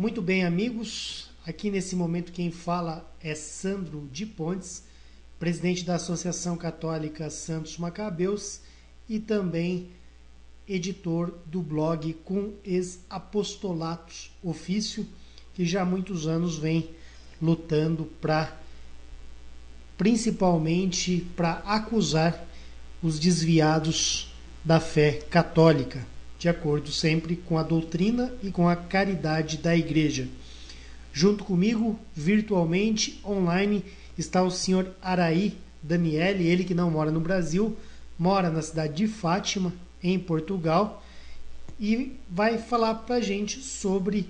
Muito bem, amigos. Aqui nesse momento quem fala é Sandro de Pontes, presidente da Associação Católica Santos Macabeus e também editor do blog Com Ex-Apostolatos Ofício, que já há muitos anos vem lutando principalmente para acusar os desviados da fé católica, de acordo sempre com a doutrina e com a caridade da Igreja. Junto comigo, virtualmente, online, está o senhor Araí Daniele, ele que não mora no Brasil, mora na cidade de Fátima, em Portugal, e vai falar para a gente sobre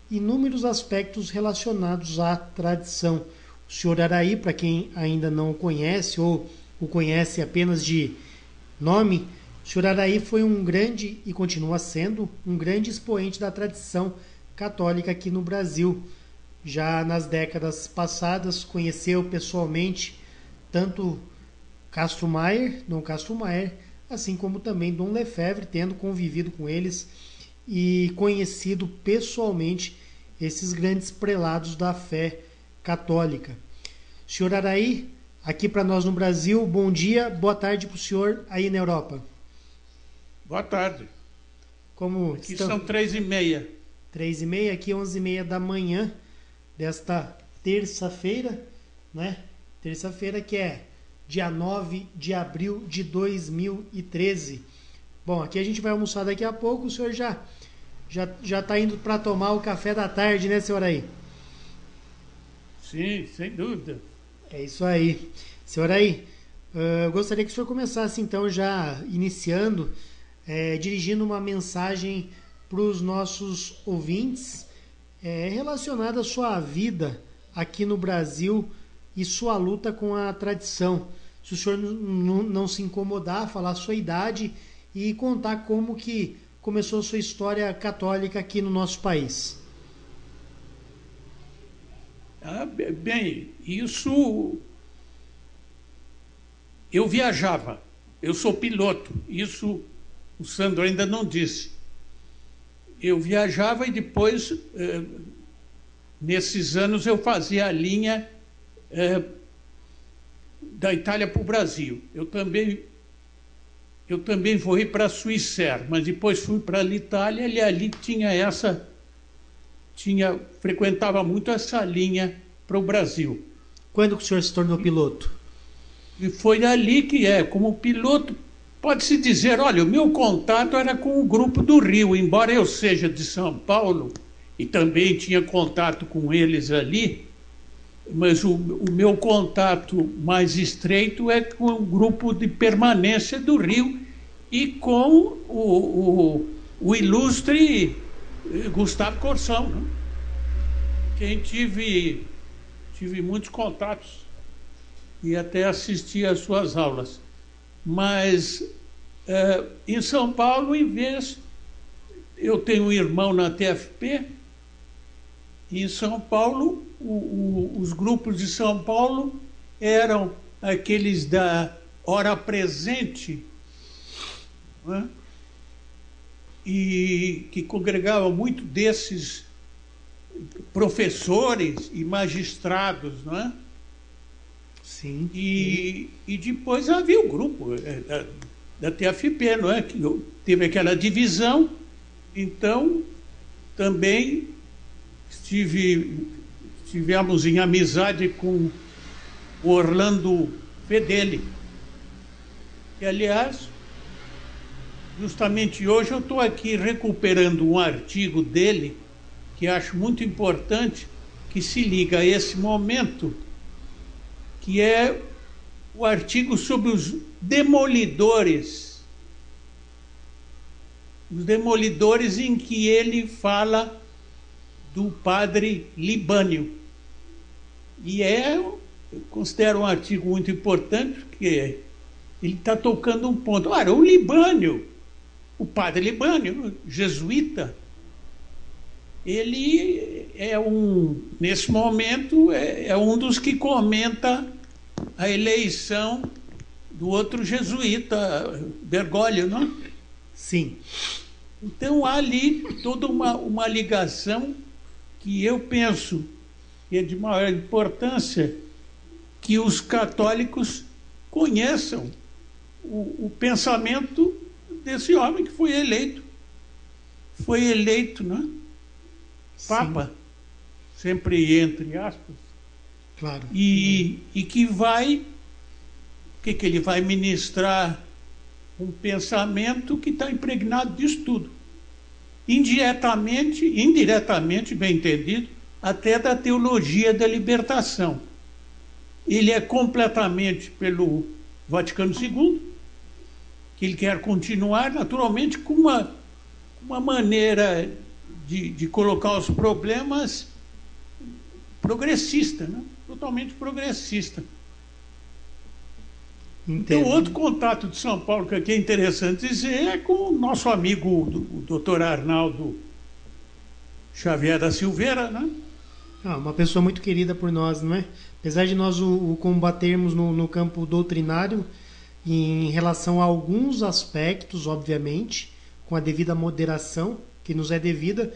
inúmeros aspectos relacionados à tradição. O senhor Araí, para quem ainda não o conhece ou o conhece apenas de nome, o senhor Araí foi um grande, e continua sendo, um grande expoente da tradição católica aqui no Brasil. Já nas décadas passadas, conheceu pessoalmente tanto Dom Castro Maier, assim como também Dom Lefebvre, tendo convivido com eles e conhecido pessoalmente esses grandes prelados da fé católica. Senhor Araí, aqui para nós no Brasil, bom dia, boa tarde para o senhor aí na Europa. Boa tarde. Como aqui estão? São 3h30. 3h30, aqui 11h30 da manhã desta terça-feira, né? Terça-feira que é dia 9 de abril de 2013. Bom, aqui a gente vai almoçar daqui a pouco, o senhor já está indo para tomar o café da tarde, né, senhor Araí? Sim, sem dúvida. É isso aí. Senhor Araí, eu gostaria que o senhor começasse então já iniciando, dirigindo uma mensagem para os nossos ouvintes relacionada à sua vida aqui no Brasil e sua luta com a tradição. Se o senhor não se incomodar, falar a sua idade e contar como que começou a sua história católica aqui no nosso país. Bem, isso... Eu viajava, eu sou piloto, isso o Sandro ainda não disse. Eu viajava e depois, nesses anos, eu fazia a linha da Itália para o Brasil. Eu também fui para a Suíça, mas depois fui para a Itália e ali frequentava muito essa linha para o Brasil. Quando que o senhor se tornou piloto? E foi ali que como piloto, pode-se dizer, olha, o meu contato era com o grupo do Rio, embora eu seja de São Paulo e também tinha contato com eles ali, mas o meu contato mais estreito é com o grupo de permanência do Rio e com o ilustre Gustavo Corsão, né? Quem tive muitos contatos e até assisti às suas aulas. Mas em São Paulo, eu tenho um irmão na TFP, e em São Paulo, os grupos de São Paulo eram aqueles da hora presente, né? E que congregavam muito desses professores e magistrados, não é? Sim. E depois havia o grupo da TFP, não é? Que teve aquela divisão, então também estivemos em amizade com o Orlando Fedeli. E, aliás, justamente hoje eu estou aqui recuperando um artigo dele que acho muito importante, que se liga a esse momento, que é o artigo sobre os demolidores. Os demolidores em que ele fala do padre Libânio. E eu considero um artigo muito importante, porque ele está tocando um ponto. Ora, o Libânio, o padre Libânio, jesuíta, ele nesse momento, é um dos que comenta a eleição do outro jesuíta, Bergoglio, não? Sim. Então há ali toda uma ligação que eu penso que é de maior importância que os católicos conheçam o pensamento desse homem que foi eleito. Foi eleito, né? Papa, sempre entre aspas. Claro. E que vai, que ele vai ministrar um pensamento que está impregnado disso tudo. Indiretamente, bem entendido, até da teologia da libertação. Ele é completamente pelo Vaticano II, que ele quer continuar, naturalmente, com uma maneira de colocar os problemas progressista, né? Totalmente progressista. Entendo. Então, outro contato de São Paulo que aqui é interessante dizer é com o nosso amigo, o doutor Arnaldo Xavier da Silveira, né? Uma pessoa muito querida por nós, não é? Apesar de nós o combatermos no campo doutrinário, em relação a alguns aspectos, obviamente, com a devida moderação que nos é devida,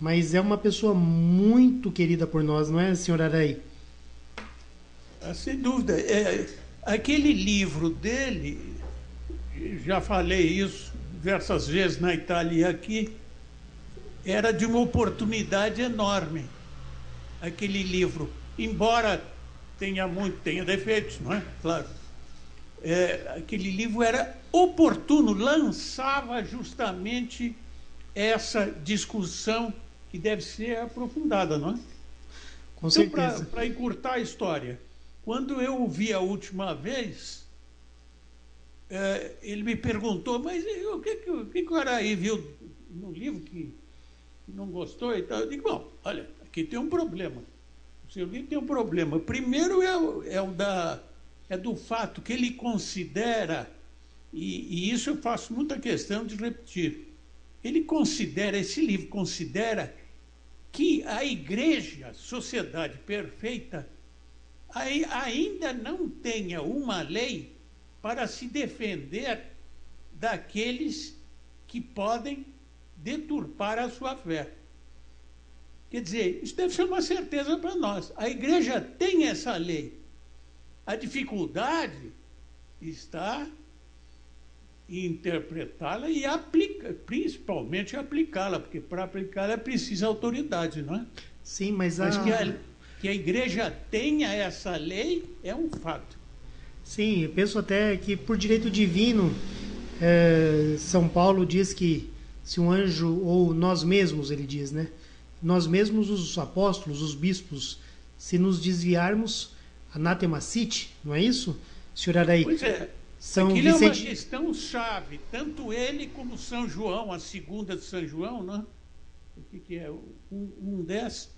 mas é uma pessoa muito querida por nós, não é, senhor Araí? Sem dúvida. Aquele livro dele, já falei isso diversas vezes na Itália e aqui, era de uma oportunidade enorme. Aquele livro, embora tenha defeitos, não é? Claro. Aquele livro era oportuno, lançava justamente essa discussão que deve ser aprofundada, não é? Com certeza. Então, para encurtar a história, quando eu o vi a última vez, ele me perguntou, mas o que o Araí viu no livro que não gostou e tal? Eu digo, bom, olha, aqui tem um problema. O seu livro tem um problema. Primeiro é do fato que ele considera, e isso eu faço muita questão de repetir, esse livro considera que a igreja, sociedade perfeita, ainda não tenha uma lei para se defender daqueles que podem deturpar a sua fé. Quer dizer, isso deve ser uma certeza para nós. A igreja tem essa lei. A dificuldade está em interpretá-la e principalmente aplicá-la, porque para aplicá-la é preciso autoridade, não é? Sim, mas que a igreja tenha essa lei é um fato. Sim, eu penso até que por direito divino, São Paulo diz que se um anjo, ou nós mesmos, ele diz, né? Nós mesmos, os apóstolos, os bispos, se nos desviarmos, anátema sit, não é isso, senhor Araí? Pois é. São Aquilo Vicente... é uma questão chave, tanto ele como São João, a segunda de São João, né? O que é? Um desses.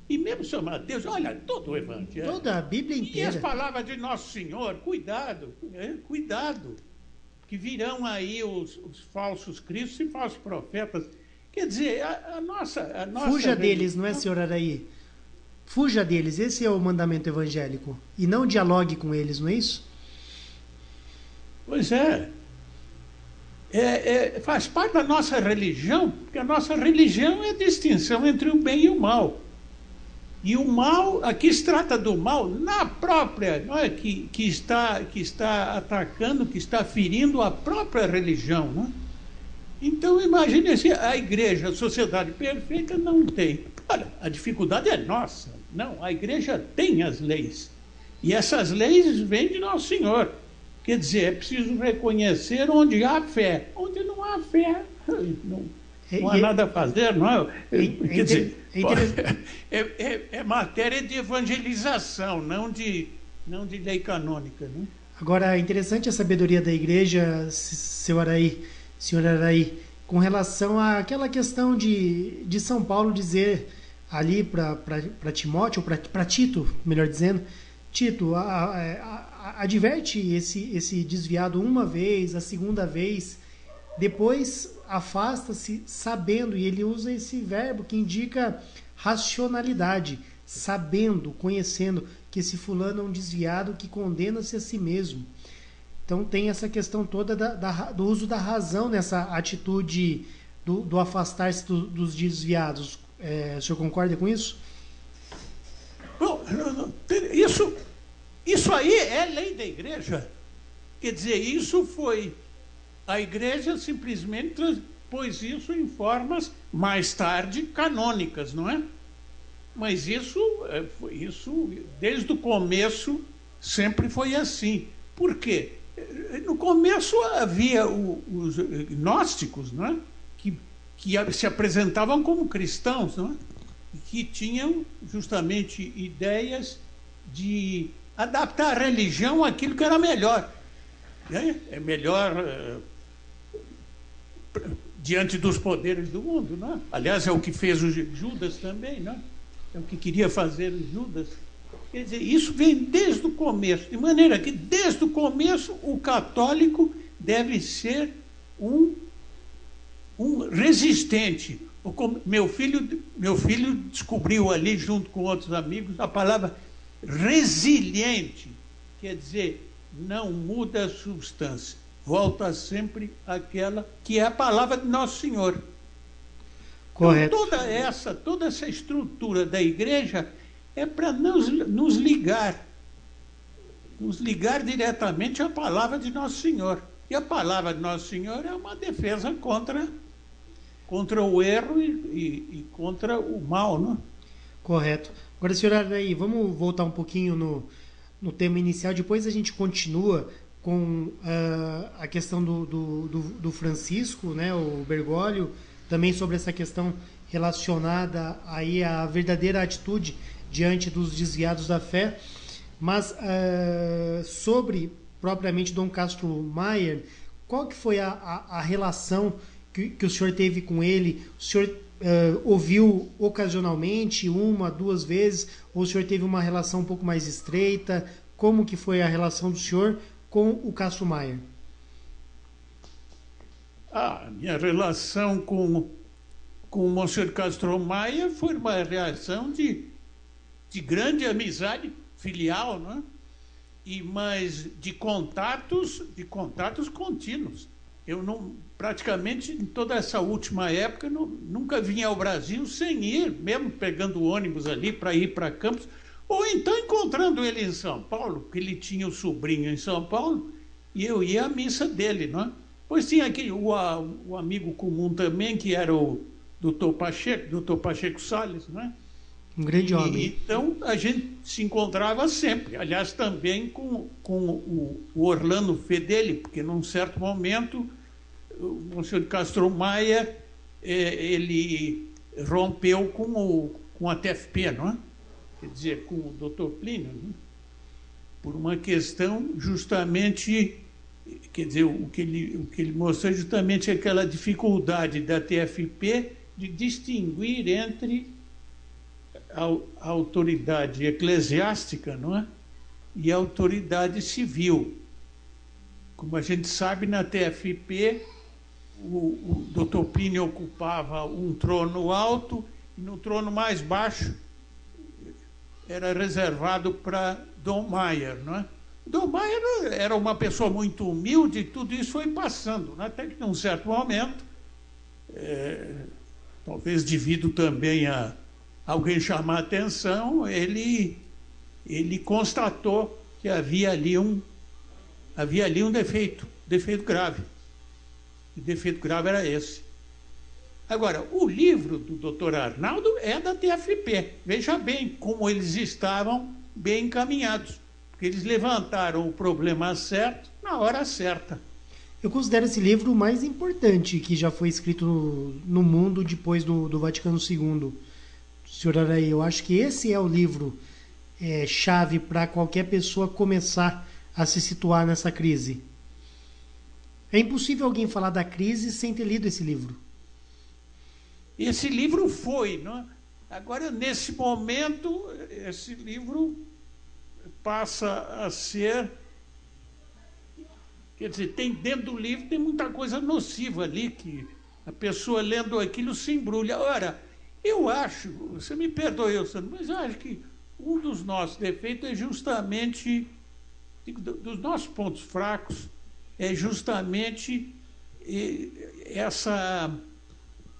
E mesmo São Mateus, olha, todo o Evangelho. Toda a Bíblia inteira. E as palavras de Nosso Senhor, cuidado, cuidado, que virão aí os falsos cristos e falsos profetas. Quer dizer, a nossa Fuja religião... deles, não é, senhor Araí? Fuja deles, esse é o mandamento evangélico. E não dialogue com eles, não é isso? Pois é. Faz parte da nossa religião, porque a nossa religião é a distinção entre o bem e o mal. E o mal, aqui se trata do mal na própria, não é? que está atacando, que está ferindo a própria religião. Não é? Então, imagine se a igreja, a sociedade perfeita, não tem. Olha, a dificuldade é nossa. Não, a igreja tem as leis. E essas leis vêm de Nosso Senhor. Quer dizer, é preciso reconhecer onde há fé. Onde não há fé, não há nada a fazer, não é? Quer dizer, é matéria de evangelização, não de lei canônica. Né? Agora, é interessante a sabedoria da igreja, senhor Araí, com relação àquela questão de São Paulo dizer ali para Timóteo, para Tito, melhor dizendo, Tito, adverte esse desviado uma vez, a segunda vez, depois afasta-se sabendo, e ele usa esse verbo que indica racionalidade, sabendo, conhecendo que esse fulano é um desviado que condena-se a si mesmo. Então tem essa questão toda do uso da razão nessa atitude do afastar-se dos desviados. O senhor concorda com isso? Bom, isso aí é lei da igreja. Quer dizer, isso foi... A igreja simplesmente transpôs isso em formas, mais tarde, canônicas, não é? Mas isso desde o começo, sempre foi assim. Por quê? No começo havia os gnósticos, não é? Que se apresentavam como cristãos, não é? Que tinham justamente ideias de adaptar a religião àquilo que era melhor. Né? É melhor diante dos poderes do mundo, não é? Aliás, é o que fez o Judas também, não é? É o que queria fazer o Judas. Quer dizer, isso vem desde o começo, de maneira que desde o começo o católico deve ser um resistente. Meu filho descobriu ali, junto com outros amigos, a palavra resiliente. Quer dizer, não muda a substância, volta sempre àquela que é a palavra de Nosso Senhor. Correto. Então, toda essa estrutura da igreja é para nos ligar diretamente à palavra de Nosso Senhor. E a palavra de Nosso Senhor é uma defesa contra o erro e contra o mal, não? Correto. Agora, senhora, aí, vamos voltar um pouquinho no tema inicial, depois a gente continua com a questão do Francisco, né, o Bergoglio, também sobre essa questão relacionada aí à verdadeira atitude diante dos desviados da fé, mas sobre propriamente Dom Castro Maier, qual que foi a relação que o senhor teve com ele? O senhor ouviu ocasionalmente, uma, duas vezes, ou o senhor teve uma relação um pouco mais estreita? Como que foi a relação do senhor com o Castro Maier? A minha relação com o Monsenhor Castro Maier foi uma relação de grande amizade filial, não é? Mas de contatos contínuos. Eu não, praticamente em toda essa última época, nunca vim ao Brasil sem ir, mesmo pegando ônibus ali para ir para Campos, ou então encontrando ele em São Paulo, porque ele tinha o sobrinho em São Paulo, e eu ia à missa dele, não é? Pois tinha aqui o amigo comum também, que era o Dr. Pacheco Salles, não é? Um grande homem. Então a gente se encontrava sempre, aliás, também com o Orlando Fedeli, porque num certo momento o Monsenhor Castro Maier ele rompeu com a TFP, não é? Quer dizer, com o Dr. Plínio, não é? Por uma questão justamente, quer dizer, o que ele mostrou justamente aquela dificuldade da TFP de distinguir entre a autoridade eclesiástica, não é? E a autoridade civil. Como a gente sabe, na TFP, o Dr. Plínio ocupava um trono alto e no trono mais baixo era reservado para Dom Maier, não é? Dom Maier era uma pessoa muito humilde e tudo isso foi passando, né? Até que num certo momento, talvez devido também a alguém chamar a atenção, ele constatou que havia ali um defeito grave. O defeito grave era esse. Agora, o livro do Dr. Arnaldo é da TFP. Veja bem como eles estavam bem encaminhados, porque eles levantaram o problema certo na hora certa. Eu considero esse livro o mais importante que já foi escrito no mundo depois do Vaticano II. Senhor Araí, eu acho que esse é o livro chave para qualquer pessoa começar a se situar nessa crise. É impossível alguém falar da crise sem ter lido esse livro. Esse livro foi, não é? Agora, nesse momento, esse livro passa a ser... Quer dizer, dentro do livro tem muita coisa nociva ali, que a pessoa lendo aquilo se embrulha. Ora, eu acho, você me perdoe, Sandro, mas eu acho que um dos nossos defeitos é justamente, dos nossos pontos fracos, é justamente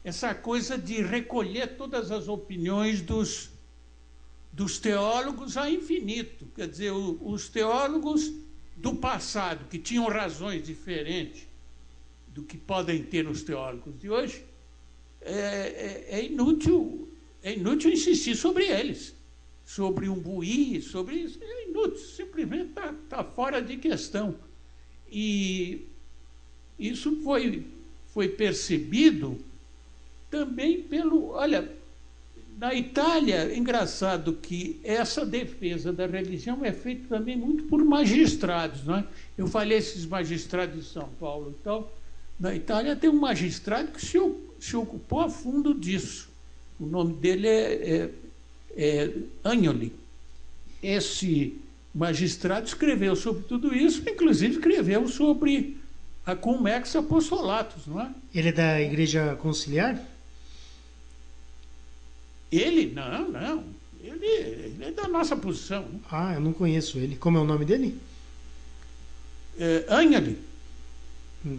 essa coisa de recolher todas as opiniões dos teólogos a infinito. Quer dizer, os teólogos do passado, que tinham razões diferentes do que podem ter os teólogos de hoje, é inútil insistir sobre eles, sobre Umbuí, sobre isso. É inútil, simplesmente está fora de questão. E isso foi percebido também pelo... Olha, na Itália, engraçado que essa defesa da religião é feita também muito por magistrados, não é? Eu falei esses magistrados de São Paulo e tal. Na Itália tem um magistrado que se ocupou a fundo disso. O nome dele é Agnoli. Esse magistrado escreveu sobre tudo isso, inclusive escreveu sobre a Cum Ex Apostolatus, não é? Ele é da Igreja Conciliar? Ele? Não. Ele é da nossa posição. Né? Ah, eu não conheço ele. Como é o nome dele? Agnoli.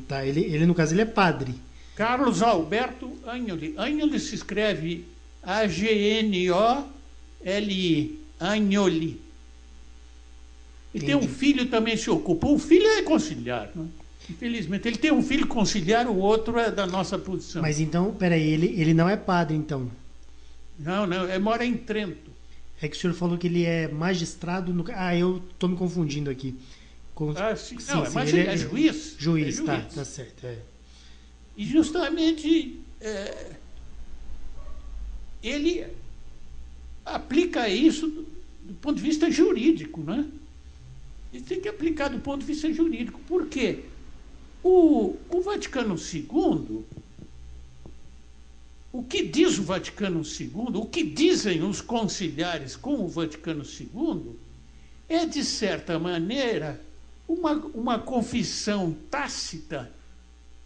Tá, ele no caso ele é padre. Carlos Alberto Agnoli. Agnoli se escreve Agnoli. Agnoli. Ele tem um filho também se ocupa. O filho é conciliar, né? Infelizmente. Ele tem um filho conciliar, o outro é da nossa posição. Mas então, peraí, ele não é padre, então? Não, mora em Trento. É que o senhor falou que ele é magistrado no... Ah, eu estou me confundindo aqui. Sim, mas ele é juiz. Juiz, tá certo. É. E justamente ele aplica isso do ponto de vista jurídico, né? Ele tem que aplicar do ponto de vista jurídico. Por quê? O Vaticano II, o que diz o Vaticano II, o que dizem os conciliares com o Vaticano II, é, de certa maneira, uma confissão tácita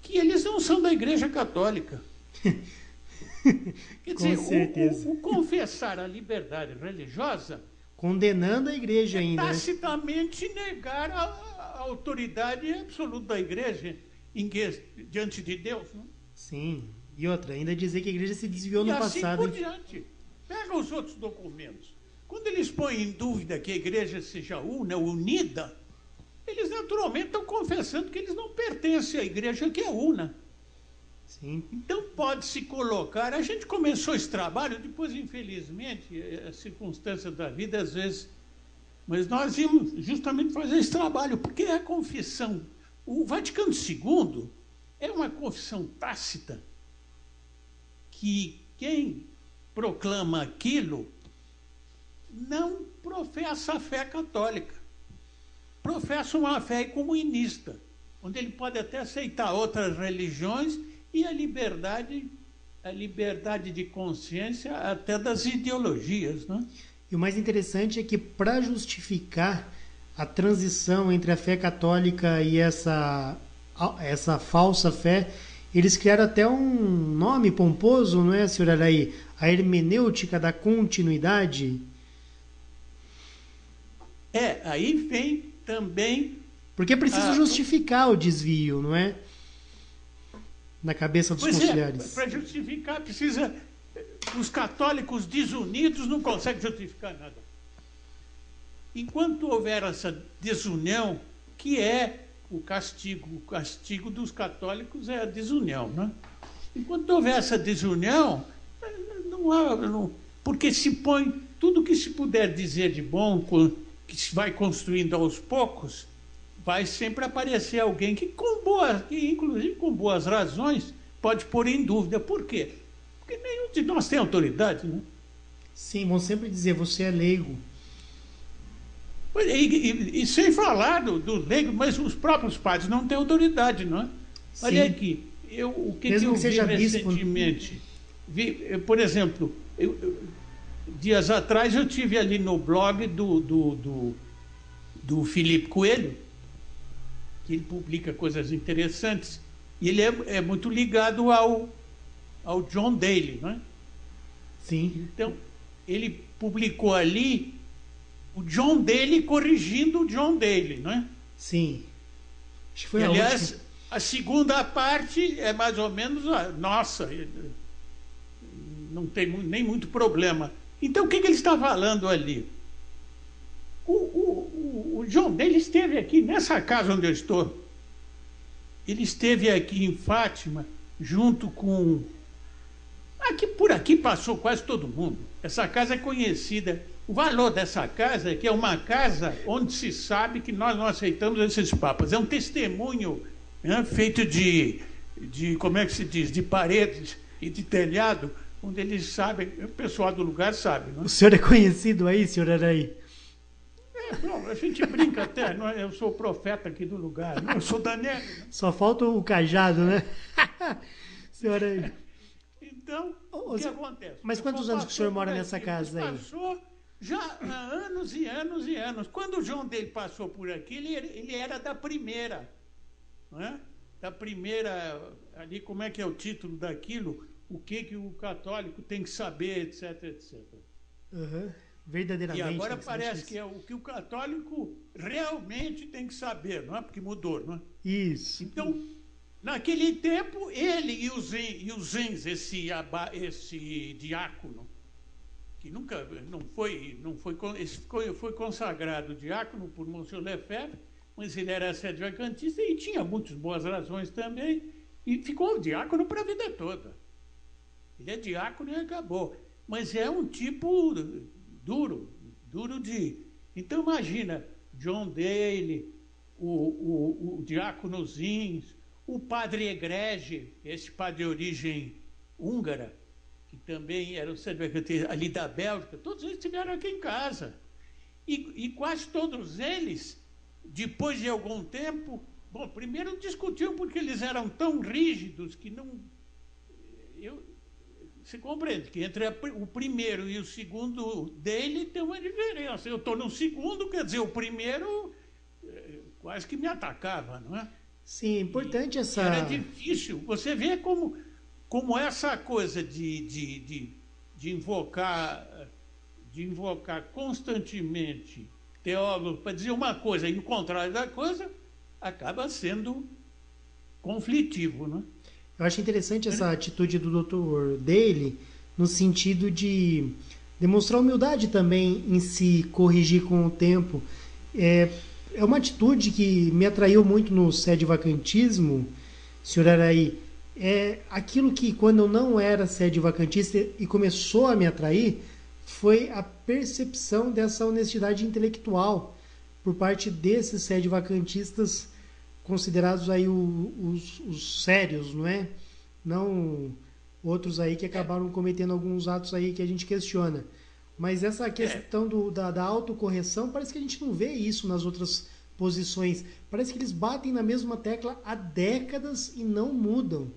que eles não são da Igreja Católica. Quer dizer, com certeza. O confessar a liberdade religiosa, condenando a Igreja ainda. Tacitamente negar a autoridade absoluta da Igreja diante de Deus. Não? Sim. E outra, ainda dizer que a Igreja se desviou no passado. E assim por diante. Pega os outros documentos. Quando eles põem em dúvida que a Igreja seja unida, eles naturalmente estão confessando que eles não pertencem à Igreja que é una. Sim. Então pode-se colocar... A gente começou esse trabalho, depois, infelizmente, as circunstâncias da vida, às vezes... Mas nós íamos justamente fazer esse trabalho, porque é a confissão... O Vaticano II é uma confissão tácita que quem proclama aquilo não professa a fé católica. Professa uma fé comunista, onde ele pode até aceitar outras religiões e a liberdade de consciência até das ideologias, né? E o mais interessante é que, para justificar a transição entre a fé católica e essa falsa fé, eles criaram até um nome pomposo, não é, senhor Araí? A hermenêutica da continuidade. Aí vem também... Porque precisa justificar o desvio, não é? Na cabeça dos conciliares. Para justificar precisa... Os católicos desunidos não conseguem justificar nada. Enquanto houver essa desunião, que é o castigo dos católicos é a desunião, né? Enquanto houver essa desunião, porque se põe tudo que se puder dizer de bom, que se vai construindo aos poucos, vai sempre aparecer alguém que inclusive com boas razões, pode pôr em dúvida. Por quê? Porque nenhum de nós tem autoridade, né? Sim, vão sempre dizer, você é leigo. E sem falar do leigo, mas os próprios padres não têm autoridade, não é? Sim. Olha aqui, o que eu vi recentemente? Por exemplo, dias atrás eu tive ali no blog do Felipe Coelho, que ele publica coisas interessantes, e ele é muito ligado ao John Daly, não é? Sim. Então, ele publicou ali o John Daly corrigindo o John Daly, não é? Sim. Acho que foi aliás, a segunda parte é mais ou menos a nossa. não tem nem muito problema. Então, o que ele está falando ali? O John Day esteve aqui, nessa casa onde eu estou. Ele esteve aqui em Fátima, junto com... por aqui passou quase todo mundo. Essa casa é conhecida. O valor dessa casa é que é uma casa onde se sabe que nós não aceitamos esses papas. É um testemunho, né, feito de, como é que se diz, de paredes e de telhado, onde eles sabem, o pessoal do lugar sabe. Né? O senhor é conhecido aí, senhor Araí? Não, a gente brinca até, não é? Eu sou o profeta aqui do lugar, não, eu sou Daniel. Só falta o cajado, né? Senhor Araí. Então, o que acontece? Mas quantos anos que o senhor mora nessa casa aí? Passou já há anos e anos e anos. Quando o João dele passou por aqui, ele era da primeira, não é? Da primeira, ali, como é que é o título daquilo? O que o católico tem que saber, etc, etc. Uhum. Verdadeiramente. E agora parece que é o que o católico realmente tem que saber, não é? Porque mudou, não é? Isso. Então, naquele tempo, ele e os Zens, esse diácono, que nunca foi consagrado diácono por Monsenhor Lefebvre, mas ele era sedevacantista e tinha muitas boas razões também, e ficou diácono para a vida toda. Ele é diácono e acabou. Mas é um tipo duro de... Então imagina, John Daly, o diácono Zins, o padre Egrege, esse padre de origem húngara, que também era o sedevacantista ali da Bélgica, todos eles estiveram aqui em casa. E quase todos eles, depois de algum tempo, bom, primeiro discutiam porque eles eram tão rígidos que não... Você compreende que entre o primeiro e o segundo dele tem uma diferença. Eu estou no segundo, quer dizer, o primeiro quase que me atacava, não é? Sim, é importante essa... Era difícil. Você vê como essa coisa de invocar constantemente teólogo para dizer uma coisa e o contrário da coisa acaba sendo conflitivo, não é? Eu acho interessante essa atitude do Dr. Daly, no sentido de demonstrar humildade também em se corrigir com o tempo. É uma atitude que me atraiu muito no sedevacantismo, senhor Araí. É aquilo que, quando eu não era sedevacantista e começou a me atrair, foi a percepção dessa honestidade intelectual por parte desses sedevacantistas considerados aí os sérios, não é? Não outros aí que acabaram cometendo alguns atos aí que a gente questiona. Mas essa questão da autocorreção, parece que a gente não vê isso nas outras posições. Parece que eles batem na mesma tecla há décadas e não mudam.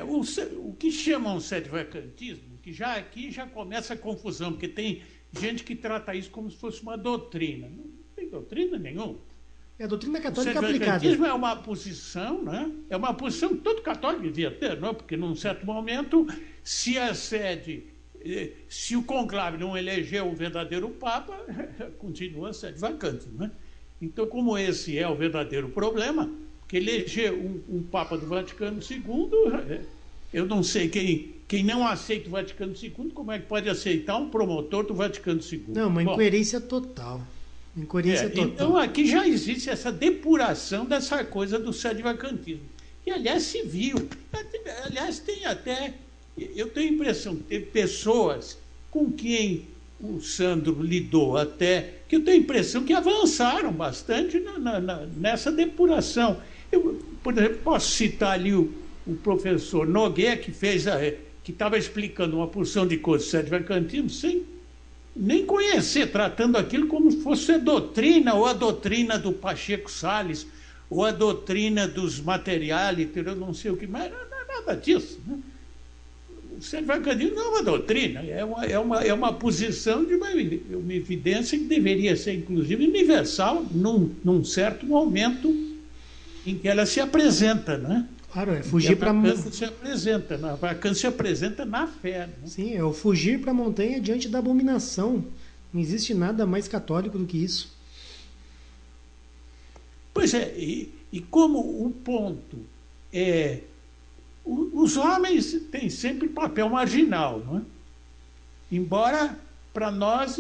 O que chamam sedevacantismo, que já aqui já começa a confusão, porque tem gente que trata isso como se fosse uma doutrina. Não tem doutrina nenhuma. É a doutrina católica aplicada. O sedevacantismo é uma posição, né? É uma posição que todo católico devia ter, não é? Porque num certo momento, se o conclave não elegeu o verdadeiro Papa, continua sedevacante, né? Então, como esse é o verdadeiro problema, que eleger um Papa do Vaticano II, eu não sei quem não aceita o Vaticano II, como é que pode aceitar um promotor do Vaticano II? Não, uma incoerência total. Então aqui já existe essa depuração dessa coisa do sedevacantismo. E aliás se viu. Aliás, eu tenho a impressão que teve pessoas com quem o Sandro lidou até, que eu tenho a impressão que avançaram bastante nessa depuração. Eu, por exemplo, posso citar ali o professor Nogueira, que estava explicando uma porção de coisas do sedevacantismo sem nem conhecer, tratando aquilo como se fosse a doutrina, ou a doutrina do Pacheco Salles, ou a doutrina dos materiais, eu não sei o que mais, não é nada disso, né? O sedevacantismo não é uma doutrina, é uma posição de uma evidência que deveria ser, inclusive, universal num certo momento em que ela se apresenta, né? Claro, é fugir para a vacância se apresenta, a vacância se apresenta na fé. Né? Sim, é o fugir para a montanha diante da abominação. Não existe nada mais católico do que isso. Pois é, e como o ponto é Os homens têm sempre papel marginal, não é? Embora, para nós,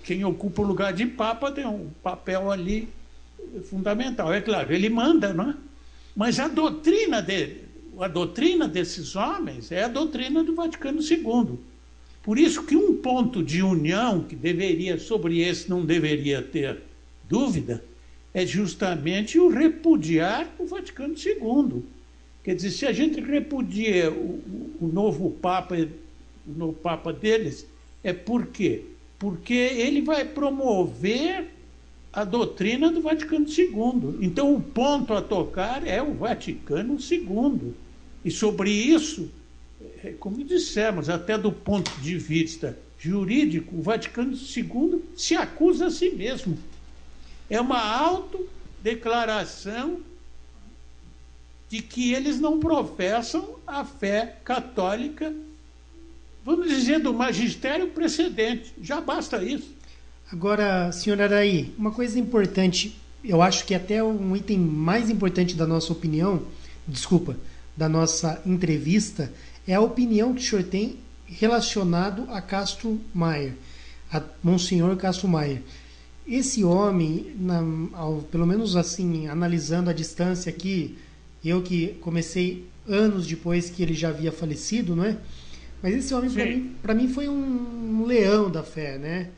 quem ocupa o lugar de Papa tem um papel ali fundamental. É claro, ele manda, não é? Mas a doutrina desses homens é a doutrina do Vaticano II. Por isso que um ponto de união que sobre esse não deveria ter dúvida, é justamente o repudiar o Vaticano II. Quer dizer, se a gente repudia o novo Papa deles, é por quê? Porque ele vai promover a doutrina do Vaticano II. Então, o ponto a tocar é o Vaticano II. E sobre isso, como dissemos, até do ponto de vista jurídico, o Vaticano II se acusa a si mesmo. É uma autodeclaração de que eles não professam a fé católica, vamos dizer, do magistério precedente. Já basta isso. Agora, senhor Araí, uma coisa importante, eu acho que até um item mais importante da nossa opinião, da nossa entrevista, é a opinião que o senhor tem relacionado a Castro Maier, a Monsenhor Castro Maier. Esse homem, pelo menos assim, analisando a distância aqui, eu que comecei anos depois que ele já havia falecido, não é? Mas esse homem, para mim, foi um leão da fé, né?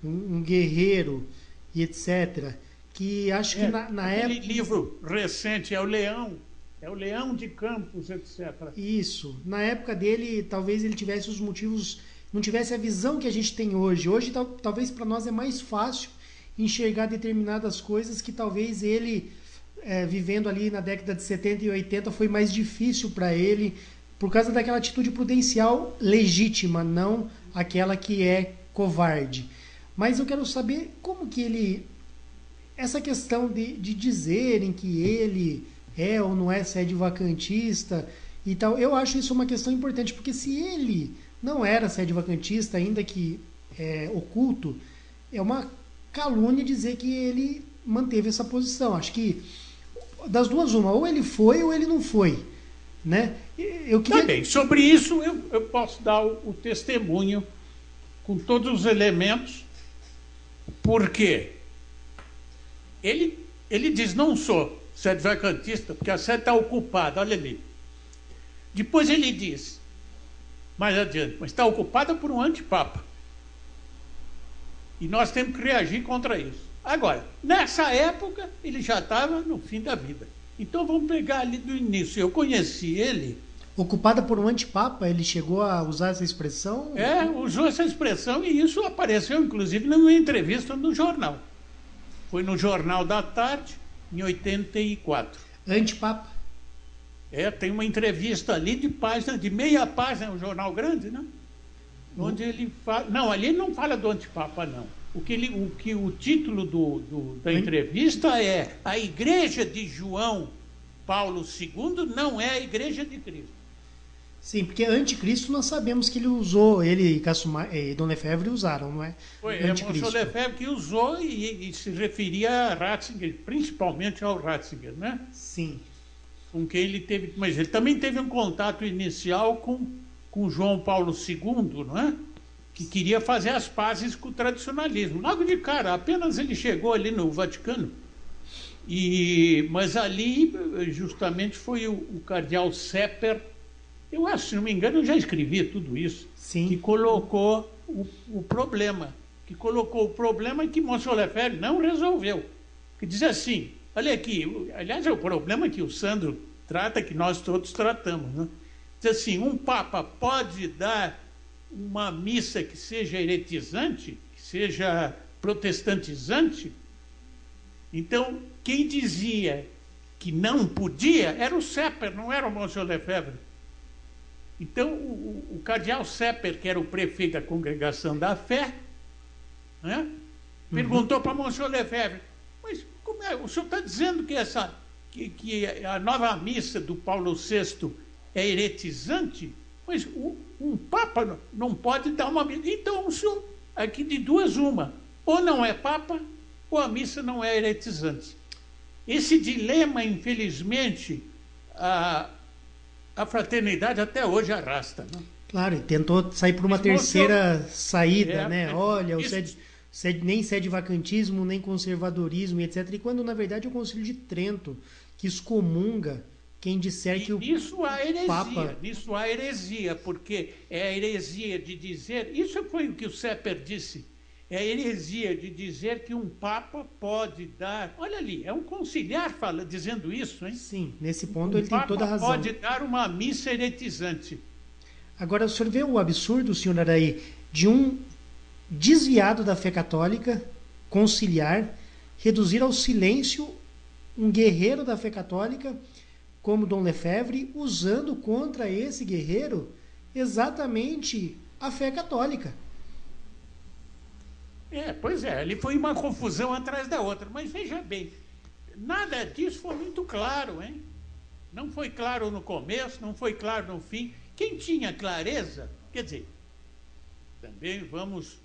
Um guerreiro e etc. Que acho que na época... Aquele livro recente é o Leão de Campos, etc. Isso. Na época dele, talvez ele tivesse os motivos, não tivesse a visão que a gente tem hoje. Hoje, talvez para nós é mais fácil enxergar determinadas coisas que talvez ele, vivendo ali na década de 70 e 80, foi mais difícil para ele, por causa daquela atitude prudencial legítima, não aquela que é covarde. Mas eu quero saber como que ele... Essa questão de dizerem que ele é ou não é sede-vacantista e tal, eu acho isso uma questão importante, porque se ele não era sede-vacantista, ainda que oculto, é uma calúnia dizer que ele manteve essa posição. Acho que das duas uma, ou ele foi ou ele não foi, né? Tá bem, sobre isso eu posso dar o testemunho com todos os elementos, porque ele diz, não sou sede-vacantista, porque a sede está ocupada, olha ali. Depois ele diz, mais adiante, mas está ocupada por um antipapa. E nós temos que reagir contra isso. Agora, nessa época, ele já estava no fim da vida. Então vamos pegar ali do início. Eu conheci ele... Ocupada por um antipapa, ele chegou a usar essa expressão? Usou essa expressão e isso apareceu, inclusive, numa entrevista no jornal. Foi no Jornal da Tarde, em 84. Antipapa? Tem uma entrevista ali de meia página, um jornal grande, né? Onde ele fala... Não, ali ele não fala do antipapa, não. O título da entrevista é A Igreja de João Paulo II não é a Igreja de Cristo. Sim, porque anticristo nós sabemos que ele usou, ele e Dom Lefebvre usaram, não é? Foi, Monsenhor Lefebvre que usou e se referia a Ratzinger, principalmente ao Ratzinger, né? Sim. Com quem ele teve... Mas ele também teve um contato inicial com João Paulo II, não é? Que queria fazer as pazes com o tradicionalismo. Logo de cara, apenas ele chegou ali no Vaticano, mas ali justamente foi o cardeal Sepper, eu acho, se não me engano, eu já escrevi tudo isso, sim, que colocou o problema, que Monsenhor Lefebvre não resolveu. Que diz assim, olha aqui, aliás é o problema que o Sandro trata, que nós todos tratamos, né? Diz assim, um Papa pode dar uma missa que seja heretizante, que seja protestantizante? Então, quem dizia que não podia era o Sepper, não era o Monsenhor Lefebvre. Então, o cardeal Sepper, que era o prefeito da Congregação da Fé, né, perguntou para Monsenhor Lefebvre, mas como é? O senhor está dizendo que a nova missa do Paulo VI é heretizante? Mas um Papa não pode dar uma missa. Então, o senhor, aqui de duas uma, ou não é Papa, ou a missa não é heretizante. Esse dilema, infelizmente, a fraternidade até hoje arrasta, né? Claro, e tentou sair por uma terceira saída, né? Olha, nem cede vacantismo, nem conservadorismo, etc. E quando, na verdade, é o Concílio de Trento que excomunga quem disser que o Papa... Nisso há heresia, porque é a heresia de dizer... Isso foi o que o Sepper disse. É a heresia de dizer que um Papa pode dar... Olha ali, é um conciliar dizendo isso, hein? Sim, nesse ponto ele tem toda a razão. Pode dar uma missa heretizante. Agora, o senhor vê o absurdo, senhor Araí, de um desviado da fé católica, conciliar, reduzir ao silêncio um guerreiro da fé católica, como Dom Lefebvre, usando contra esse guerreiro exatamente a fé católica. Pois é, ali foi uma confusão atrás da outra. Mas veja bem, nada disso foi muito claro, hein? Não foi claro no começo, não foi claro no fim. Quem tinha clareza, quer dizer, também vamos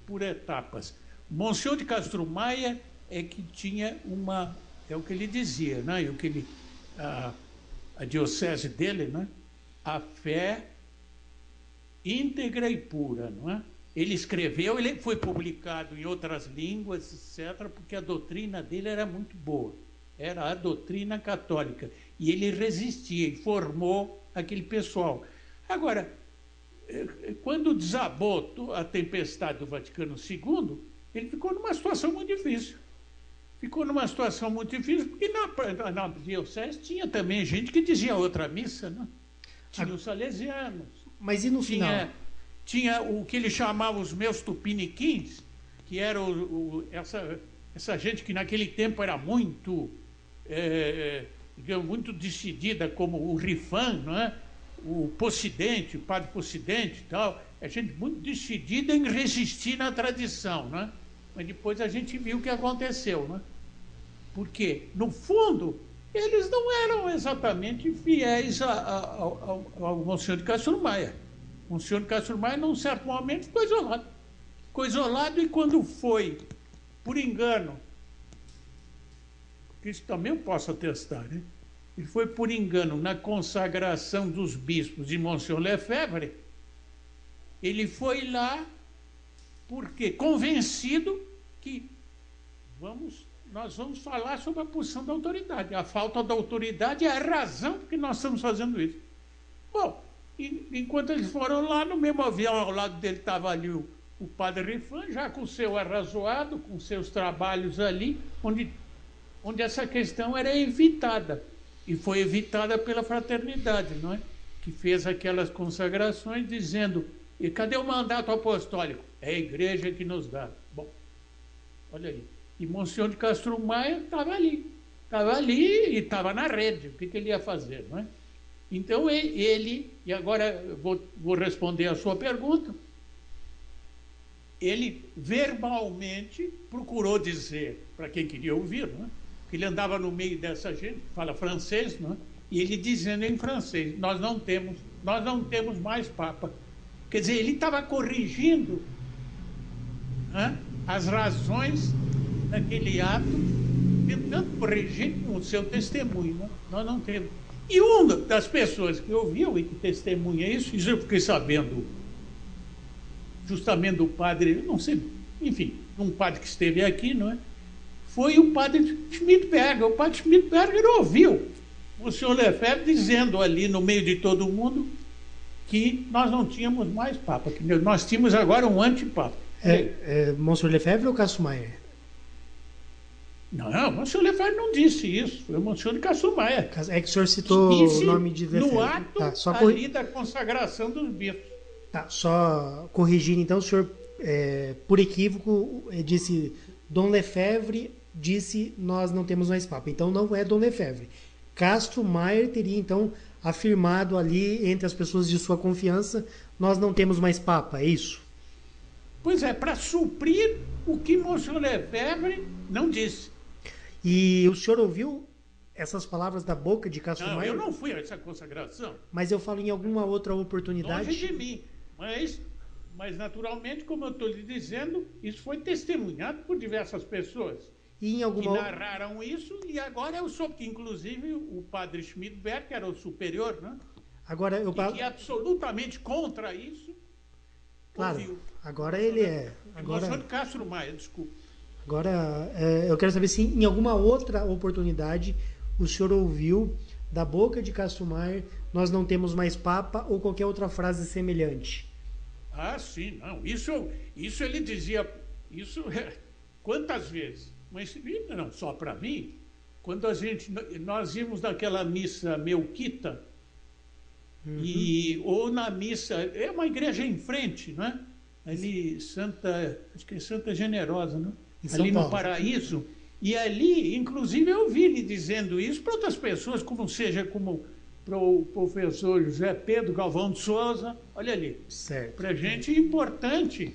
por etapas. Monsenhor de Castro Maia é que tinha uma, é o que ele dizia, né? E o que ele, a diocese dele, né? A fé íntegra e pura, não é? Ele escreveu, ele foi publicado em outras línguas, etc., porque a doutrina dele era muito boa. Era a doutrina católica. E ele resistia e formou aquele pessoal. Agora, quando desabou a tempestade do Vaticano II, ele ficou numa situação muito difícil. Ficou numa situação muito difícil, porque na diocese tinha também gente que dizia outra missa, né? Tinha os salesianos. Mas e no final? Tinha o que ele chamava os meus tupiniquins, que era essa gente que naquele tempo era muito, digamos, muito decidida, como o Rifan, não é? O Possidente, o padre Possidente e tal, é gente muito decidida em resistir na tradição, não é? Mas depois a gente viu o que aconteceu, não é? Porque, no fundo, eles não eram exatamente fiéis ao Monsenhor de Castro Maia. O senhor de Castro Maia, num certo momento, ficou isolado. Ficou isolado e quando foi, por engano, isso também eu posso atestar, né? Ele foi por engano na consagração dos bispos de Monsenhor Lefebvre. Ele foi lá porque convencido que nós vamos falar sobre a posição da autoridade. A falta da autoridade é a razão por que nós estamos fazendo isso. Bom, enquanto eles foram lá, no mesmo avião ao lado dele estava ali o padre Rifan, já com o seu arrazoado, com seus trabalhos ali, onde essa questão era evitada. E foi evitada pela fraternidade, não é? Que fez aquelas consagrações dizendo, e cadê o mandato apostólico? É a igreja que nos dá. Bom, olha aí. E Monsenhor de Castro Maia estava ali e estava na rede. O que ele ia fazer, não é? Então ele, e agora vou responder a sua pergunta, ele verbalmente procurou dizer para quem queria ouvir, não é? Que ele andava no meio dessa gente, fala francês, não é? E ele dizendo em francês, nós não temos mais Papa. Quer dizer, ele estava corrigindo, né, as razões daquele ato, tentando corrigir com o seu testemunho, né? Nós não temos. E uma das pessoas que ouviu e que testemunha isso eu fiquei sabendo justamente do padre, não sei, enfim, um padre que esteve aqui, não é? Foi o padre Schmidberger. O padre Schmidberger ouviu o senhor Lefebvre dizendo ali no meio de todo mundo que nós não tínhamos mais Papa, que nós tínhamos agora um antipapa. Monsenhor Lefebvre ou Castro Maia? Não, o Monsenhor Lefebvre não disse isso, foi o Monsenhor de Castro Maia. É que o senhor citou o nome de Lefebvre. No ato ali da consagração dos bispos. Tá, só corrigindo então, o senhor, por equívoco, disse Dom Lefebvre disse nós não temos mais Papa. Então não é Dom Lefebvre. Castro Maia teria então afirmado ali entre as pessoas de sua confiança, nós não temos mais Papa, é isso? Pois é, para suprir o que Monsenhor Lefebvre não disse. E o senhor ouviu essas palavras da boca de Castro Maia? Não, eu não fui a essa consagração. Mas eu falo em alguma outra oportunidade. Longe de mim. Mas naturalmente, como eu estou lhe dizendo, isso foi testemunhado por diversas pessoas. E em alguma... que narraram isso, e agora eu soube que, inclusive, o padre Schmidberger, que era o superior, né? Agora, e que é absolutamente contra isso, claro, ouviu. agora ele é... Agora, Castro Maia, desculpa. Agora, eu quero saber se em alguma outra oportunidade o senhor ouviu da boca de Castro Maier: nós não temos mais Papa, ou qualquer outra frase semelhante. Ah, sim, não. Isso ele dizia, quantas vezes? Mas não só para mim. Quando nós íamos naquela missa melquita, ou na missa, é uma igreja em frente, não é? Ali, acho que é Santa Generosa, não? Ali no Paraíso. E ali, inclusive, eu ouvi ele dizendo isso para outras pessoas, como para o professor José Pedro Galvão de Souza. Olha ali. Certo. Para a gente é importante,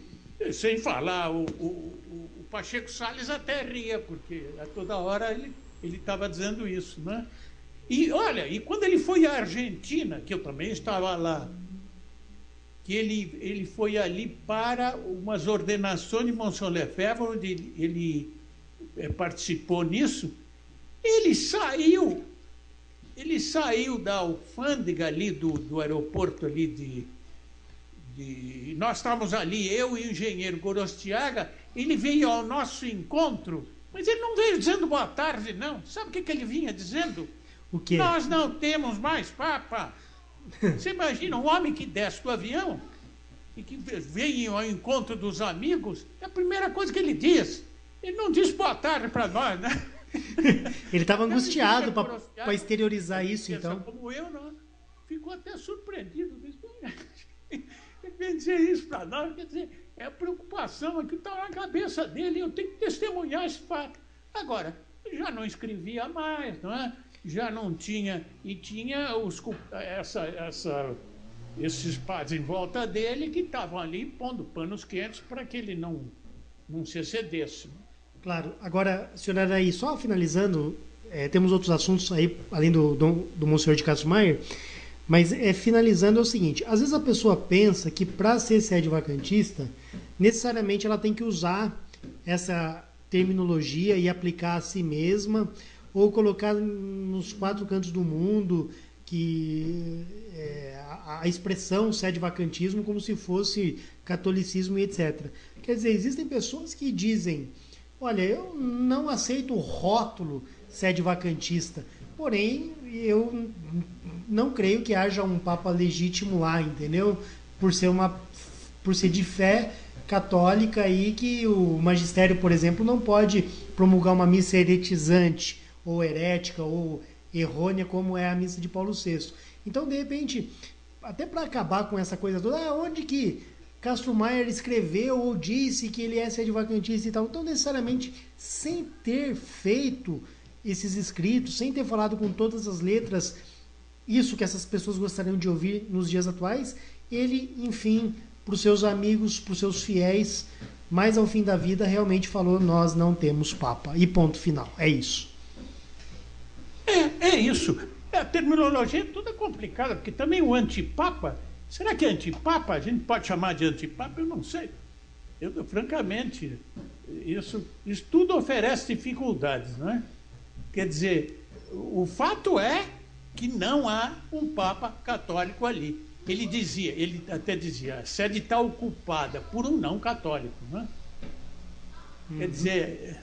sem falar, o Pacheco Salles até ria, porque a toda hora ele estava dizendo isso, né? E olha, e quando ele foi à Argentina, que eu também estava lá, que ele foi ali para umas ordenações de Monsenhor Lefebvre, onde ele participou nisso. Ele saiu da alfândega ali do aeroporto ali nós estávamos ali, eu e o engenheiro Gorostiaga. Ele veio ao nosso encontro, mas ele não veio dizendo boa tarde, não. Sabe o que ele vinha dizendo? O quê? Nós não temos mais Papa. Você imagina um homem que desce do avião e que vem ao encontro dos amigos, é a primeira coisa que ele diz. Ele não diz boa tarde para nós, né? Ele estava angustiado para exteriorizar isso, então. Como eu, não. Ficou até surpreendido. Ele vem dizer isso para nós, quer dizer, é a preocupação que está na cabeça dele, eu tenho que testemunhar esse fato. Agora, já não escrevia mais, não é? Já não tinha, e tinha esses padres em volta dele que estavam ali pondo panos quentes para que ele não se excedesse. Claro. Agora, senhor Araí, só finalizando, temos outros assuntos aí, além do Monsenhor de Castro Maier, mas finalizando é o seguinte: às vezes a pessoa pensa que para ser sede vacantista, necessariamente ela tem que usar essa terminologia e aplicar a si mesma, ou colocar nos quatro cantos do mundo que a expressão sede vacantismo como se fosse catolicismo e etc. Quer dizer, existem pessoas que dizem: olha, eu não aceito o rótulo sede vacantista, porém eu não creio que haja um Papa legítimo lá, entendeu? Por ser de fé católica, e que o magistério, por exemplo, não pode promulgar uma missa heretizante ou herética ou errônea como é a missa de Paulo VI. Então, de repente, até para acabar com essa coisa toda, onde que Castro Maier escreveu ou disse que ele é sede vacantista e tal? Então, necessariamente, sem ter feito esses escritos, sem ter falado com todas as letras isso que essas pessoas gostariam de ouvir nos dias atuais, ele, enfim, para os seus amigos, para os seus fiéis, mais ao fim da vida, realmente falou: nós não temos Papa. E ponto final. É isso. É isso. A terminologia é toda complicada, porque também o antipapa, será que é antipapa? A gente pode chamar de antipapa? Eu não sei. Eu francamente, isso tudo oferece dificuldades, não é? Quer dizer, o fato é que não há um Papa católico ali. Ele até dizia: a sede está ocupada por um não católico, não é? Quer dizer,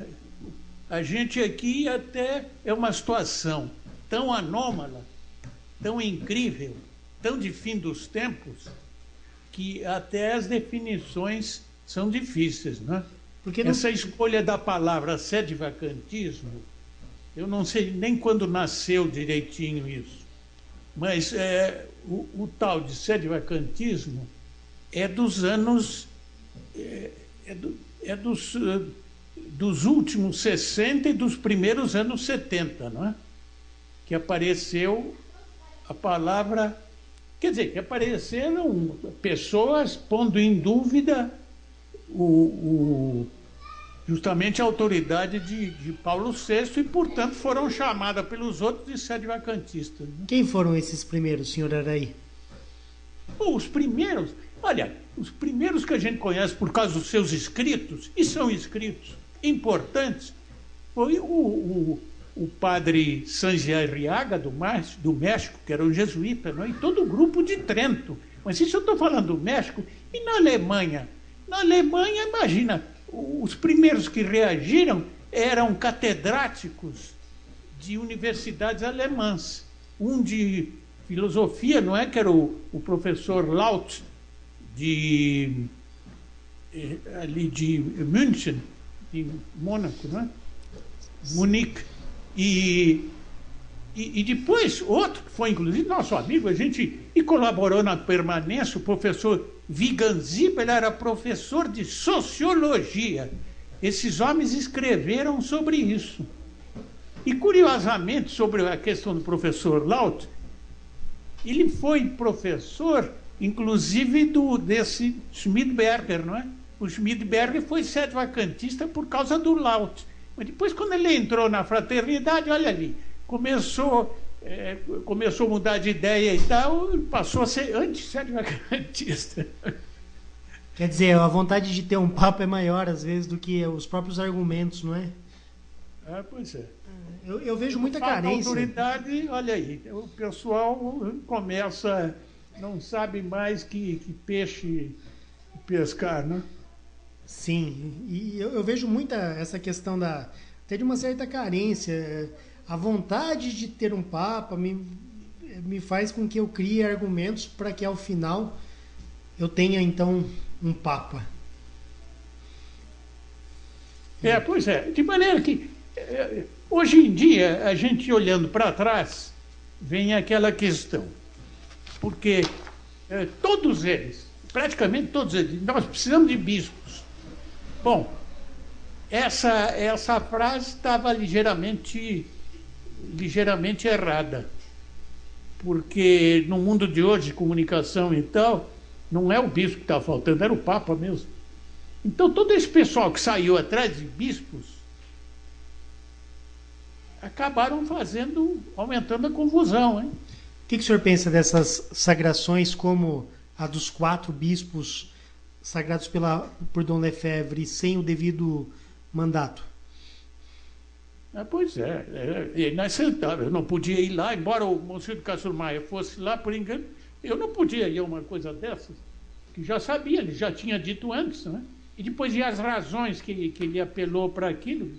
a gente aqui até é uma situação tão anômala, tão incrível, tão de fim dos tempos, que até as definições são difíceis, não é? Porque essa escolha da palavra sede vacantismo, eu não sei nem quando nasceu direitinho isso, mas o tal de sede vacantismo é dos anos, dos últimos 60 e dos primeiros anos 70, não é? Que apareceu a palavra, quer dizer, que apareceram pessoas pondo em dúvida justamente a autoridade de Paulo VI, e, portanto, foram chamadas pelos outros de sede vacantista. Né? Quem foram esses primeiros, senhor Araí? Os primeiros, olha, os primeiros que a gente conhece por causa dos seus escritos, e são escritos importantes, foi o o padre Sanjiarriaga do México, que era um jesuíta, não é? E todo o grupo de Trento. Mas isso eu estou falando do México. E na Alemanha? Na Alemanha, imagina, os primeiros que reagiram eram catedráticos de universidades alemãs. Um de filosofia, não é? Que era o professor Laut, ali de München, de Mônaco, não é? Munique. E depois, outro que foi, inclusive, nosso amigo, e colaborou na permanência, o professor Viganzip, ele era professor de sociologia. Esses homens escreveram sobre isso. E, curiosamente, sobre a questão do professor Laut, ele foi professor, inclusive, desse Schmidberger, não é? O Schmidberger foi sedevacantista por causa do Laut. Mas depois, quando ele entrou na fraternidade, olha ali, começou a mudar de ideia e tal, passou a ser anti-sedevacantista. Quer dizer, a vontade de ter um papo é maior, às vezes, do que os próprios argumentos, não é? Ah, pois é. Eu vejo muita carência. Autoridade, olha aí, o pessoal começa, não sabe mais que peixe pescar, né? Sim, e eu vejo muita essa questão até de uma certa carência. A vontade de ter um papa me faz com que eu crie argumentos para que ao final eu tenha então um papa. Pois é, de maneira que hoje em dia, a gente olhando para trás, vem aquela questão, porque todos eles, praticamente todos eles, nós precisamos de bispos. Bom, essa frase estava ligeiramente errada, porque no mundo de hoje, de comunicação e tal, não é o bispo que está faltando, era o Papa mesmo. Então, todo esse pessoal que saiu atrás de bispos acabaram aumentando a confusão, hein? O que o senhor pensa dessas sagrações como a dos 4 bispos sagrados por Dom Lefebvre sem o devido mandato? Pois é inaceitável. Eu não podia ir lá, embora o Monsenhor de Castro Maia fosse lá, por engano, eu não podia ir a uma coisa dessas, que já sabia, ele já tinha dito antes, né? E depois, e as razões que ele apelou para aquilo.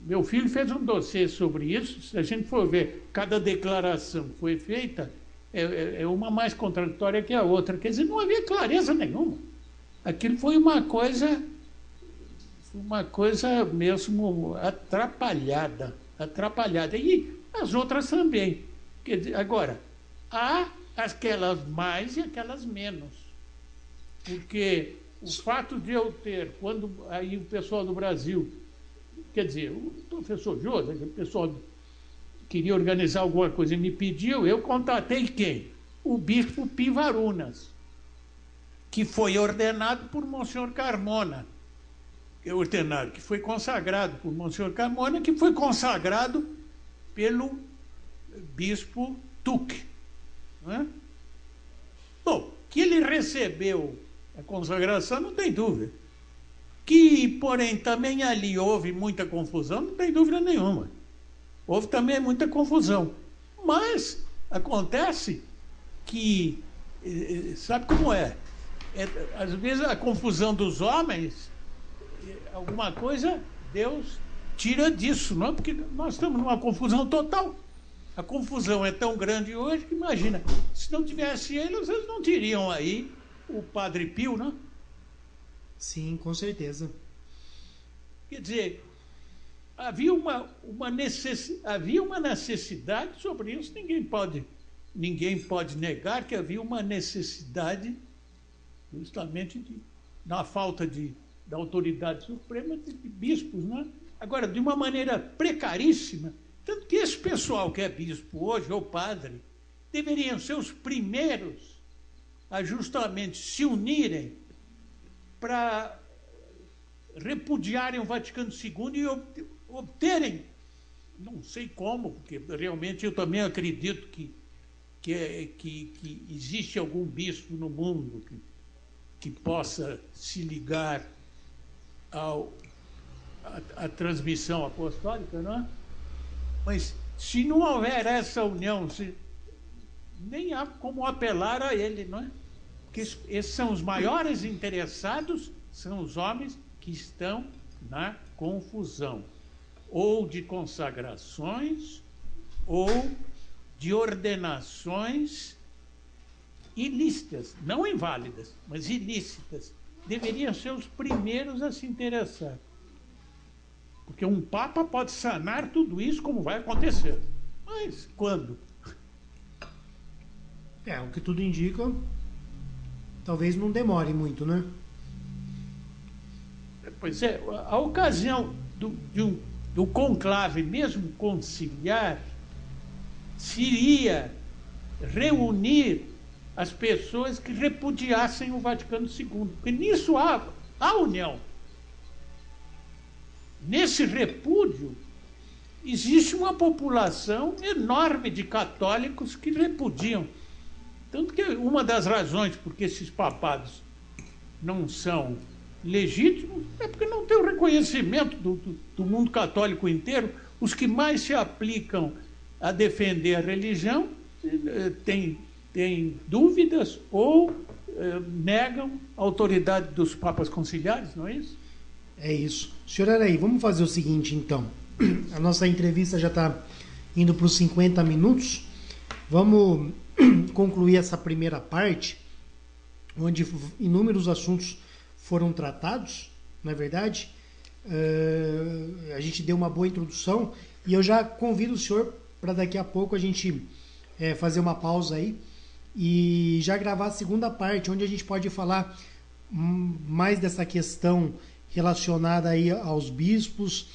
Meu filho fez um dossiê sobre isso. Se a gente for ver cada declaração que foi feita, é uma mais contraditória que a outra. Quer dizer, não havia clareza nenhuma. Aquilo foi uma coisa mesmo atrapalhada. E as outras também. Quer dizer, agora, há aquelas mais e aquelas menos. Porque o fato de eu ter, quando aí o pessoal do Brasil, quer dizer, o professor José, o pessoal queria organizar alguma coisa e me pediu, eu contatei quem? O bispo Pivarunas, que foi ordenado por Monsenhor Carmona, que foi consagrado por Monsenhor Carmona, que foi consagrado pelo bispo Tuque. Não é? Bom, que ele recebeu a consagração, não tem dúvida. Que, porém, também ali houve muita confusão, não tem dúvida nenhuma. Houve também muita confusão. Mas acontece que, sabe como é? Às vezes a confusão dos homens, alguma coisa Deus tira disso, não é? Porque nós estamos numa confusão total. A confusão é tão grande hoje que, imagina, se não tivesse eles não teriam aí o Padre Pio, não? Sim, com certeza. Quer dizer, havia uma necessidade sobre isso, ninguém pode negar que havia uma necessidade, justamente na falta da autoridade suprema, de bispos, não é? Agora, de uma maneira precaríssima, tanto que esse pessoal que é bispo hoje, ou padre, deveriam ser os primeiros a justamente se unirem para repudiarem o Vaticano II e obterem, não sei como, porque realmente eu também acredito que existe algum bispo no mundo que possa se ligar à transmissão apostólica, não é? Mas se não houver essa união, nem há como apelar a ele, não é? Porque esses são os maiores interessados, são os homens que estão na confusão, ou de consagrações, ou de ordenações ilícitas, não inválidas, mas ilícitas. Deveriam ser os primeiros a se interessar. Porque um Papa pode sanar tudo isso, como vai acontecer. Mas quando? O que tudo indica, talvez não demore muito, né? Pois é, a ocasião do conclave, mesmo conciliar, seria reunir as pessoas que repudiassem o Vaticano II. Porque nisso há união. Nesse repúdio, existe uma população enorme de católicos que repudiam. Tanto que uma das razões por que esses papados não são legítimos é porque não tem o reconhecimento do mundo católico inteiro. Os que mais se aplicam a defender a religião têm dúvidas ou negam a autoridade dos papas conciliares, não é isso? É isso. Senhor Araí, vamos fazer o seguinte, então. A nossa entrevista já está indo para os 50 minutos. Vamos concluir essa primeira parte, onde inúmeros assuntos foram tratados, não é verdade? A gente deu uma boa introdução e eu já convido o senhor para daqui a pouco a gente fazer uma pausa aí e já gravar a segunda parte, onde a gente pode falar mais dessa questão relacionada aí aos bispos,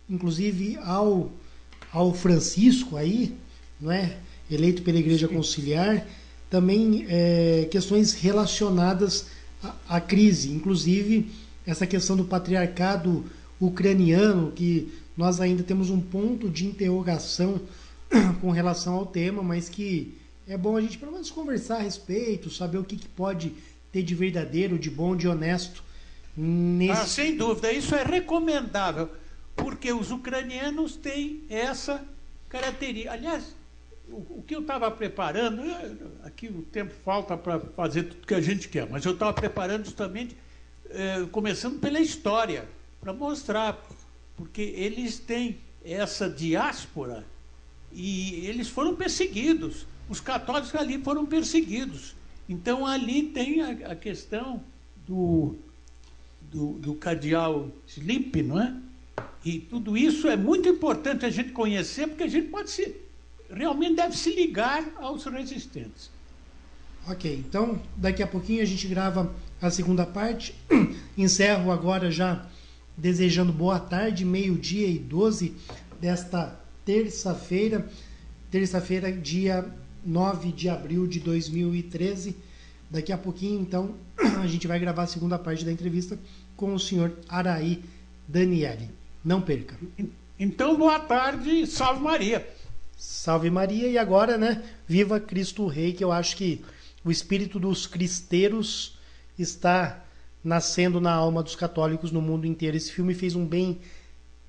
inclusive ao Francisco aí, não é? Eleito pela Igreja Conciliar, também questões relacionadas à crise, inclusive essa questão do patriarcado ucraniano, que nós ainda temos um ponto de interrogação com relação ao tema, mas que é bom a gente pelo menos conversar a respeito, saber o que pode ter de verdadeiro, de bom, de honesto. Sem dúvida, isso é recomendável, porque os ucranianos têm essa característica. Aliás, o que eu estava preparando, aqui o tempo falta para fazer tudo que a gente quer, mas eu estava preparando justamente, começando pela história, para mostrar, porque eles têm essa diáspora e eles foram perseguidos, os católicos ali foram perseguidos. Então ali tem a questão do cardeal Slip, não é? E tudo isso é muito importante a gente conhecer, porque a gente realmente deve se ligar aos resistentes. Ok, então daqui a pouquinho a gente grava a segunda parte. Encerro agora já desejando boa tarde, 12:12 desta terça-feira, dia 9 de abril de 2013. Daqui a pouquinho, então, a gente vai gravar a segunda parte da entrevista com o senhor Araí Daniele. Não perca. Então, boa tarde e salve Maria. Salve Maria. E agora, né, viva Cristo Rei, que eu acho que o espírito dos cristeiros está nascendo na alma dos católicos no mundo inteiro. Esse filme fez um bem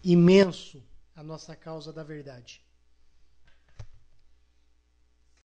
imenso à nossa causa da verdade.